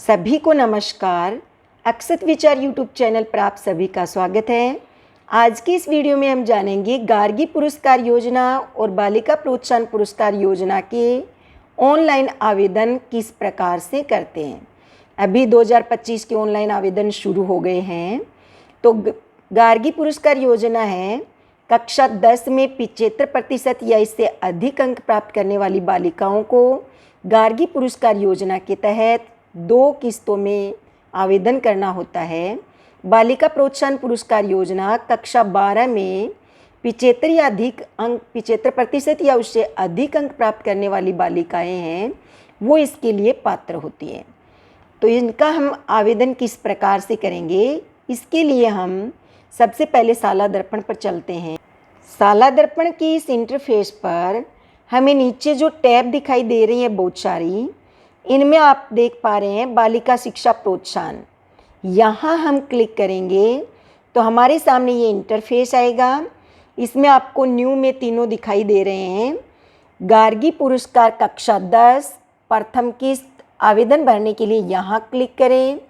सभी को नमस्कार। अक्षत विचार यूट्यूब चैनल पर आप सभी का स्वागत है। आज की इस वीडियो में हम जानेंगे गार्गी पुरस्कार योजना और बालिका प्रोत्साहन पुरस्कार योजना के ऑनलाइन आवेदन किस प्रकार से करते हैं। अभी 2025 के ऑनलाइन आवेदन शुरू हो गए हैं। तो गार्गी पुरस्कार योजना है कक्षा 10 में 75% या इससे अधिक अंक प्राप्त करने वाली बालिकाओं को गार्गी पुरस्कार योजना के तहत 2 किस्तों में आवेदन करना होता है। बालिका प्रोत्साहन पुरस्कार योजना कक्षा 12 में 75% या उससे अधिक अंक प्राप्त करने वाली बालिकाएं हैं, वो इसके लिए पात्र होती हैं। तो इनका हम आवेदन किस प्रकार से करेंगे, इसके लिए हम सबसे पहले साला दर्पण पर चलते हैं। साला दर्पण की इस इंटरफेस पर हमें नीचे जो टैब दिखाई दे रही हैं बहुत सारी, इनमें आप देख पा रहे हैं बालिका शिक्षा प्रोत्साहन। यहाँ हम क्लिक करेंगे तो हमारे सामने ये इंटरफेस आएगा। इसमें आपको न्यू में तीनों दिखाई दे रहे हैं। गार्गी पुरस्कार कक्षा 10 प्रथम किस्त आवेदन भरने के लिए यहाँ क्लिक करें।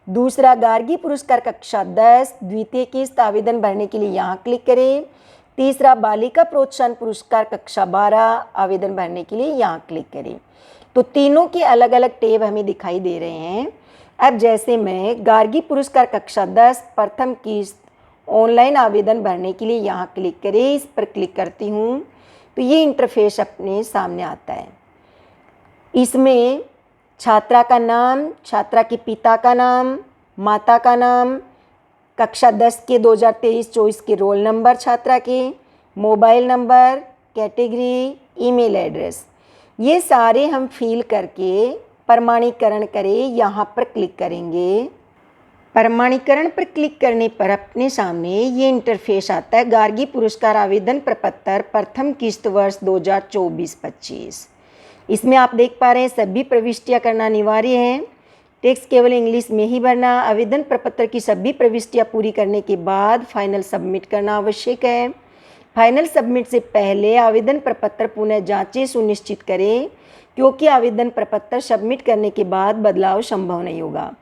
दूसरा गार्गी पुरस्कार कक्षा 10 द्वितीय किस्त आवेदन भरने के लिए यहाँ क्लिक करें। तीसरा बालिका प्रोत्साहन पुरस्कार कक्षा 12 आवेदन भरने के लिए यहाँ क्लिक करें। तो तीनों के अलग अलग टैब हमें दिखाई दे रहे हैं। अब जैसे मैं गार्गी पुरस्कार कक्षा 10 प्रथम किस्त ऑनलाइन आवेदन भरने के लिए यहाँ क्लिक करें, इस पर क्लिक करती हूँ तो ये इंटरफेस अपने सामने आता है। इसमें छात्रा का नाम, छात्रा के पिता का नाम, माता का नाम, कक्षा 10 के 2023-24 के रोल नंबर छात्रा के, mobile number, category, email address, ये सारे हम फिल करके प्रमाणीकरण करें, यहाँ पर क्लिक करेंगे। प्रमाणीकरण पर क्लिक करने पर अपने सामने ये इंटरफेस आता है। गार्गी पुरस्कार आवेदन प्रपत्र प्रथम किस्त वर्ष 2024-25। इसमें आप देख पा रहे हैं सभी प्रविष्टियाँ करना अनिवार्य है। टेक्स्ट केवल इंग्लिश में ही भरना। आवेदन प्रपत्र की सभी प्रविष्टियाँ पूरी करने के बाद फाइनल सबमिट करना आवश्यक है। फाइनल सबमिट से पहले आवेदन प्रपत्र पुनः जांचें सुनिश्चित करें, क्योंकि आवेदन प्रपत्र सबमिट करने के बाद बदलाव संभव नहीं होगा।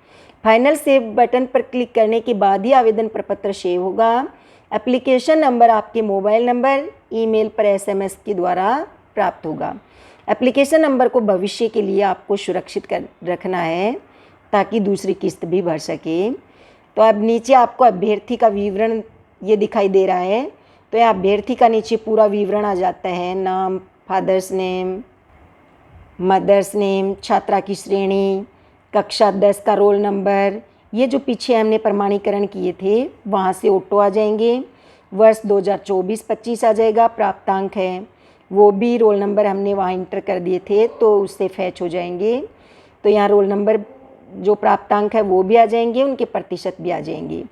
फाइनल सेव बटन पर क्लिक करने के बाद ही आवेदन प्रपत्र सेव होगा। एप्लीकेशन नंबर आपके मोबाइल नंबर, ईमेल पर SMS के द्वारा प्राप्त होगा। एप्लीकेशन नंबर को भविष्य के लिए आपको सुरक्षित कर रखना है ताकि दूसरी किस्त भी भर सके। तो अब नीचे आपको अभ्यर्थी का विवरण ये दिखाई दे रहा है। तो यहाँ अभ्यर्थी का नीचे पूरा विवरण आ जाता है। नाम, फादर्स नेम, मदर्स नेम, छात्रा की श्रेणी, कक्षा 10 का रोल नंबर, ये जो पीछे हमने प्रमाणीकरण किए थे वहाँ से ऑटो आ जाएंगे। वर्ष 2024-25 आ जाएगा। प्राप्तांक है वो भी रोल नंबर हमने वहाँ इंटर कर दिए थे तो उससे फैच हो जाएंगे। तो यहाँ रोल नंबर जो प्राप्तांक है वो भी आ जाएंगे, उनके प्रतिशत भी आ जाएंगे।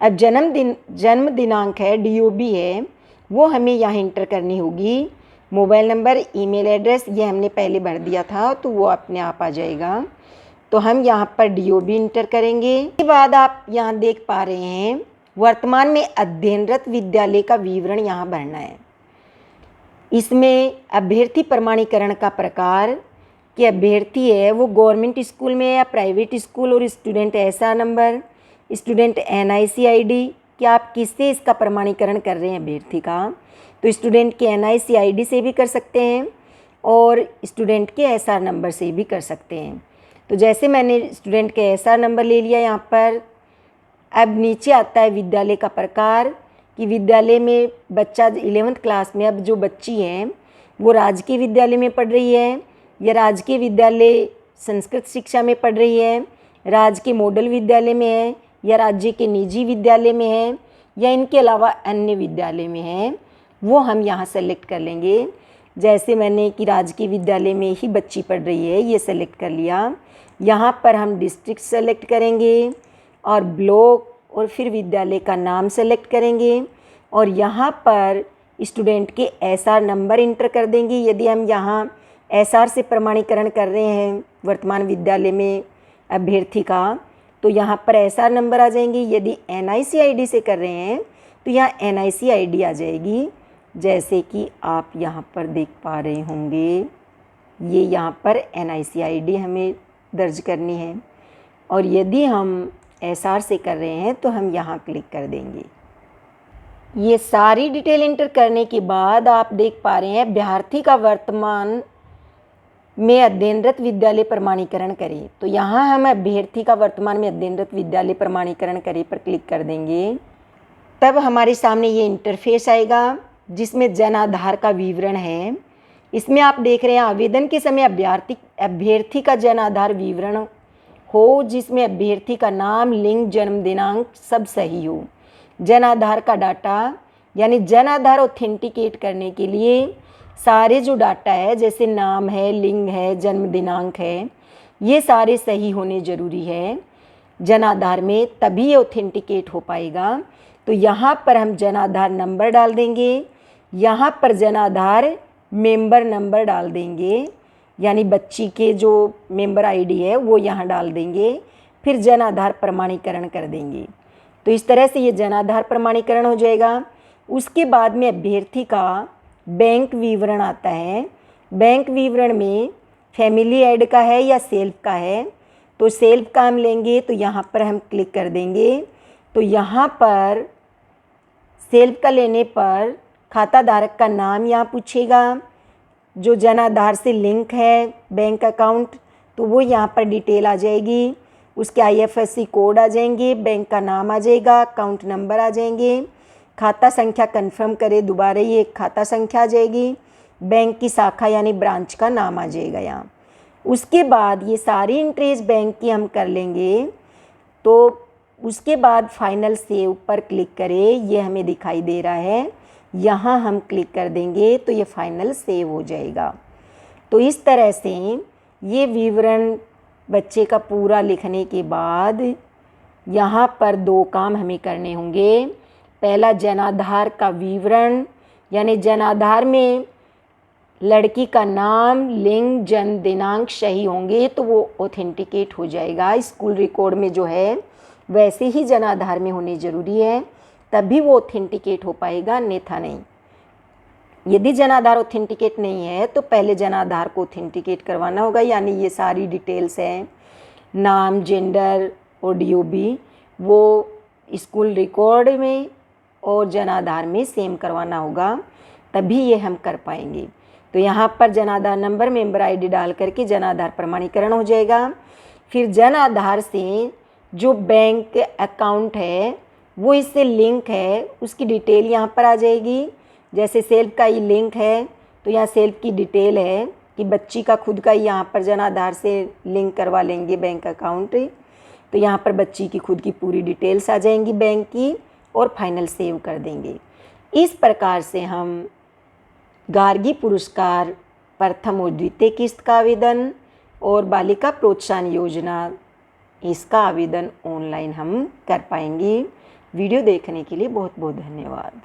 अब जन्म दिनांक है, DOB है, वो हमें यहाँ इंटर करनी होगी। मोबाइल नंबर, ईमेल एड्रेस ये हमने पहले भर दिया था तो वो अपने आप आ जाएगा। तो हम यहाँ पर DOB इंटर करेंगे। इसके बाद आप यहाँ देख पा रहे हैं वर्तमान में अध्ययनरत विद्यालय का विवरण यहाँ भरना है। इसमें अभ्यर्थी प्रमाणीकरण का प्रकार कि अभ्यर्थी है वो गवर्नमेंट स्कूल में या प्राइवेट स्कूल, और student SR number, student NIC ID, कि आप किससे इसका प्रमाणीकरण कर रहे हैं अभ्यर्थी का। तो स्टूडेंट के NIC ID से भी कर सकते हैं और स्टूडेंट के SR नंबर से भी कर सकते हैं। तो जैसे मैंने स्टूडेंट के SR नंबर ले लिया यहाँ पर। अब नीचे आता है विद्यालय का प्रकार कि विद्यालय में बच्चा 11th क्लास में, अब जो बच्ची है वो राजकीय विद्यालय में पढ़ रही है या राजकीय विद्यालय संस्कृत शिक्षा में पढ़ रही है, राजकीय मॉडल विद्यालय में है या राज्य के निजी विद्यालय में है या इनके अलावा अन्य विद्यालय में है, वो हम यहाँ सेलेक्ट कर लेंगे। जैसे मैंने कि राजकीय विद्यालय में ही बच्ची पढ़ रही है, ये सेलेक्ट कर लिया। यहाँ पर हम डिस्ट्रिक्ट सेलेक्ट करेंगे और ब्लॉक और फिर विद्यालय का नाम सेलेक्ट करेंगे और यहाँ पर स्टूडेंट के SR नंबर इंटर कर देंगे। यदि हम यहाँ SR से प्रमाणीकरण कर रहे हैं वर्तमान विद्यालय में अभ्यर्थी का, तो यहाँ पर SR नंबर आ जाएंगे। यदि NIC ID से कर रहे हैं तो यहाँ NIC ID आ जाएगी, जैसे कि आप यहाँ पर देख पा रहे होंगे। ये यहाँ पर NIC ID हमें दर्ज करनी है। और यदि हम SR से कर रहे हैं तो हम यहाँ क्लिक कर देंगे। ये सारी डिटेल एंटर करने के बाद आप देख पा रहे हैं अभ्यर्थी का वर्तमान में अध्ययनरत विद्यालय प्रमाणीकरण करें। तो यहाँ हम अभ्यर्थी का वर्तमान में अध्ययनरत विद्यालय प्रमाणीकरण करें पर क्लिक कर देंगे। तब हमारे सामने ये इंटरफेस आएगा जिसमें जन आधार का विवरण है। इसमें आप देख रहे हैं आवेदन के समय अभ्यर्थी का जन आधार विवरण हो जिसमें अभ्यर्थी का नाम, लिंग, जन्म दिनांक सब सही हो। जन आधार का डाटा यानी जन आधार ऑथेंटिकेट करने के लिए सारे जो डाटा है जैसे नाम है, लिंग है, जन्म दिनांक है, ये सारे सही होने ज़रूरी है जन आधार में, तभी ये ऑथेंटिकेट हो पाएगा। तो यहाँ पर हम जन आधार नंबर डाल देंगे, यहाँ पर जन आधार मेंबर नंबर डाल देंगे यानी बच्ची के जो मेंबर आईडी है वो यहाँ डाल देंगे, फिर जन आधार प्रमाणीकरण कर देंगे। तो इस तरह से ये जन आधार प्रमाणीकरण हो जाएगा। उसके बाद में अभ्यर्थी का बैंक विवरण आता है। बैंक विवरण में फैमिली ऐड का है या सेल्फ का है, तो सेल्फ का हम लेंगे तो यहाँ पर हम क्लिक कर देंगे। तो यहाँ पर सेल्फ का लेने पर खाता धारक का नाम यहाँ पूछेगा, जो जन आधार से लिंक है बैंक अकाउंट तो वो यहाँ पर डिटेल आ जाएगी, उसके IFSC कोड आ जाएंगे, बैंक का नाम आ जाएगा, अकाउंट नंबर आ जाएंगे, खाता संख्या कंफर्म करें दोबारा ये खाता संख्या आ जाएगी, बैंक की शाखा यानी ब्रांच का नाम आ जाएगा यहाँ। उसके बाद ये सारी एंट्रीज बैंक की हम कर लेंगे। तो उसके बाद फाइनल सेव पर क्लिक करें, ये हमें दिखाई दे रहा है, यहाँ हम क्लिक कर देंगे तो ये फाइनल सेव हो जाएगा। तो इस तरह से ये विवरण बच्चे का पूरा लिखने के बाद यहाँ पर 2 काम हमें करने होंगे। पहला जन आधार का विवरण यानी जन आधार में लड़की का नाम, लिंग, जन्म दिनांक सही होंगे तो वो ऑथेंटिकेट हो जाएगा। स्कूल रिकॉर्ड में जो है वैसे ही जन आधार में होने ज़रूरी है, तभी वो ऑथेंटिकेट हो पाएगा, अन्यथा नहीं। यदि जन आधार ऑथेंटिकेट नहीं है तो पहले जन आधार को ऑथेंटिकेट करवाना होगा, यानी ये सारी डिटेल्स हैं, नाम, जेंडर और DOB वो स्कूल रिकॉर्ड में और जन आधार में सेम करवाना होगा, तभी ये हम कर पाएंगे। तो यहाँ पर Jan Aadhaar number, member ID डाल करके जन आधार प्रमाणीकरण हो जाएगा। फिर जन आधार से जो बैंक अकाउंट है वो इससे लिंक है, उसकी डिटेल यहाँ पर आ जाएगी। जैसे सेल्फ का ये लिंक है तो यहाँ सेल्फ की डिटेल है कि बच्ची का खुद का यहाँ पर जन आधार से लिंक करवा लेंगे बैंक अकाउंट, तो यहाँ पर बच्ची की खुद की पूरी डिटेल्स आ जाएंगी बैंक की, और फाइनल सेव कर देंगे। इस प्रकार से हम गार्गी पुरस्कार प्रथम और द्वितीय किस्त का आवेदन और बालिका प्रोत्साहन योजना इसका आवेदन ऑनलाइन हम कर पाएंगे। वीडियो देखने के लिए बहुत बहुत धन्यवाद।